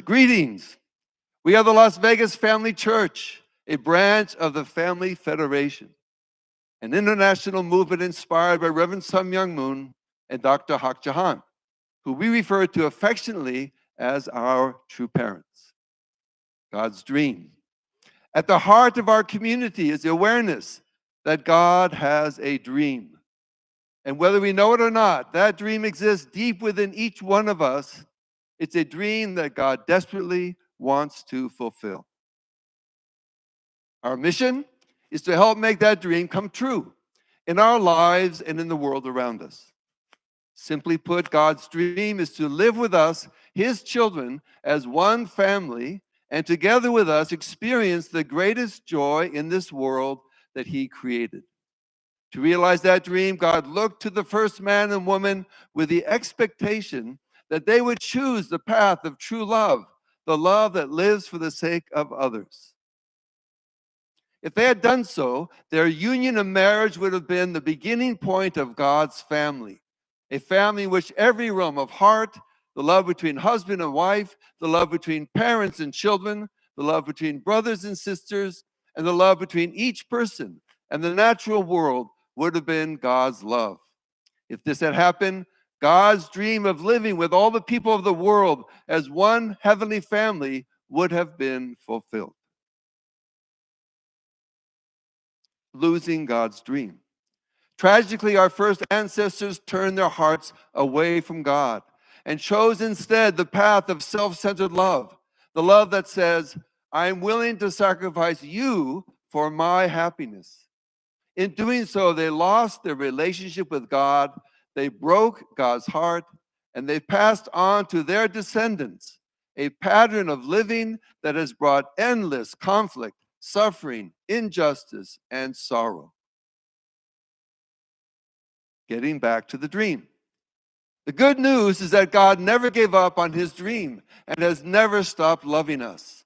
Greetings. We are the Las Vegas Family Church, a branch of the Family Federation, an international movement inspired by Reverend Sun Myung Moon and Dr. Hak Jahan, who we refer to affectionately as our true parents. God's dream. At the heart of our community is the awareness that God has a dream. And whether we know it or not, that dream exists deep within each one of us. It's a dream that God desperately wants to fulfill. Our mission is to help make that dream come true in our lives and in the world around us. Simply put, God's dream is to live with us, His children, as one family, and together with us experience the greatest joy in this world that He created. To realize that dream, God looked to the first man and woman with the expectation that they would choose the path of true love, the love that lives for the sake of others. If they had done so, their union of marriage would have been the beginning point of God's family, a family in which every realm of heart, the love between husband and wife, the love between parents and children, the love between brothers and sisters, and the love between each person and the natural world would have been God's love. If this had happened, God's dream of living with all the people of the world as one heavenly family would have been fulfilled. Losing God's dream. Tragically, our first ancestors turned their hearts away from God and chose instead the path of self-centered love, the love that says, I am willing to sacrifice you for my happiness. In doing so, they lost their relationship with God, they broke God's heart, and they passed on to their descendants a pattern of living that has brought endless conflict, suffering, injustice, and sorrow. Getting back to the dream. The good news is that God never gave up on His dream and has never stopped loving us.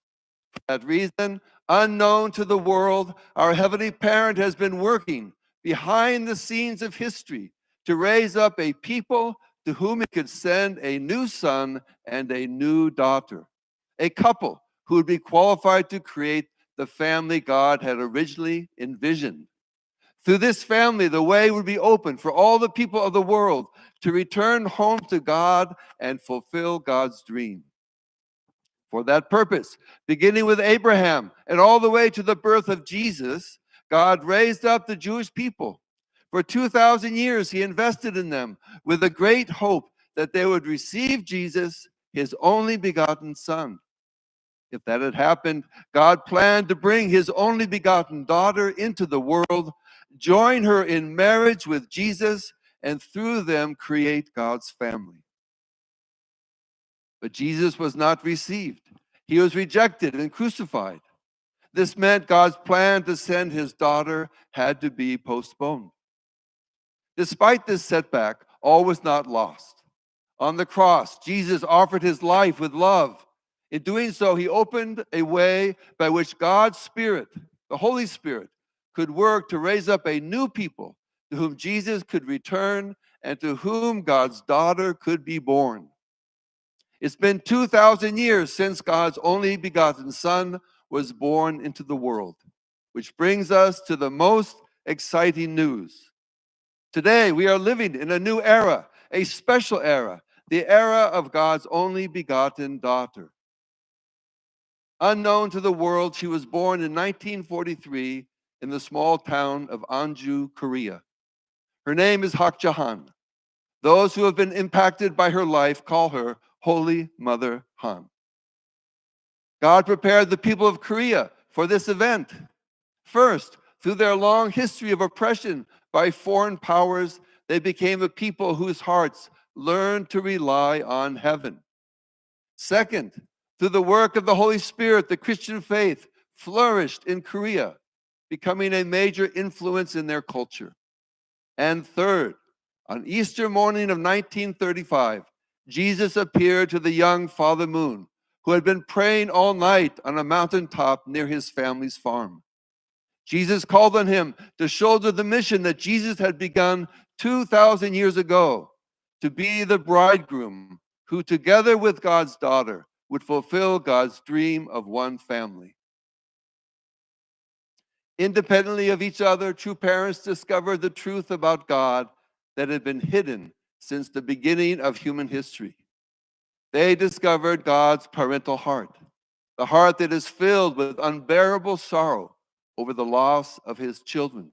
For that reason, unknown to the world, our Heavenly Parent has been working behind the scenes of history to raise up a people to whom He could send a new son and a new daughter, a couple who would be qualified to create the family God had originally envisioned. Through this family, the way would be open for all the people of the world to return home to God and fulfill God's dream. For that purpose, beginning with Abraham and all the way to the birth of Jesus, God raised up the Jewish people. For 2,000 years, He invested in them with a great hope that they would receive Jesus, His only begotten Son. If that had happened, God planned to bring His only begotten daughter into the world, join her in marriage with Jesus, and through them create God's family. But Jesus was not received. He was rejected and crucified. This meant God's plan to send His daughter had to be postponed. Despite this setback, all was not lost. On the cross, Jesus offered His life with love. In doing so, He opened a way by which God's Spirit, the Holy Spirit, could work to raise up a new people to whom Jesus could return and to whom God's daughter could be born. It's been 2,000 years since God's only begotten Son was born into the world, which brings us to the most exciting news. Today, we are living in a new era, a special era, the era of God's only begotten daughter. Unknown to the world, she was born in 1943 in the small town of Anju, Korea. Her name is Hak Jahan. Those who have been impacted by her life call her Holy Mother Han. God prepared the people of Korea for this event. First, through their long history of oppression by foreign powers, they became a people whose hearts learned to rely on heaven. Second, through the work of the Holy Spirit, the Christian faith flourished in Korea, becoming a major influence in their culture. And third, on Easter morning of 1935, Jesus appeared to the young Father Moon, who had been praying all night on a mountaintop near his family's farm. Jesus called on him to shoulder the mission that Jesus had begun 2,000 years ago, to be the bridegroom who, together with God's daughter, would fulfill God's dream of one family. Independently of each other, two parents discovered the truth about God that had been hidden since the beginning of human history. They discovered God's parental heart, the heart that is filled with unbearable sorrow over the loss of his children.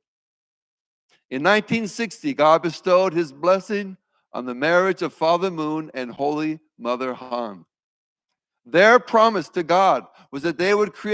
In 1960, God bestowed his blessing on the marriage of Father Moon and Holy Mother Han. Their promise to God was that they would create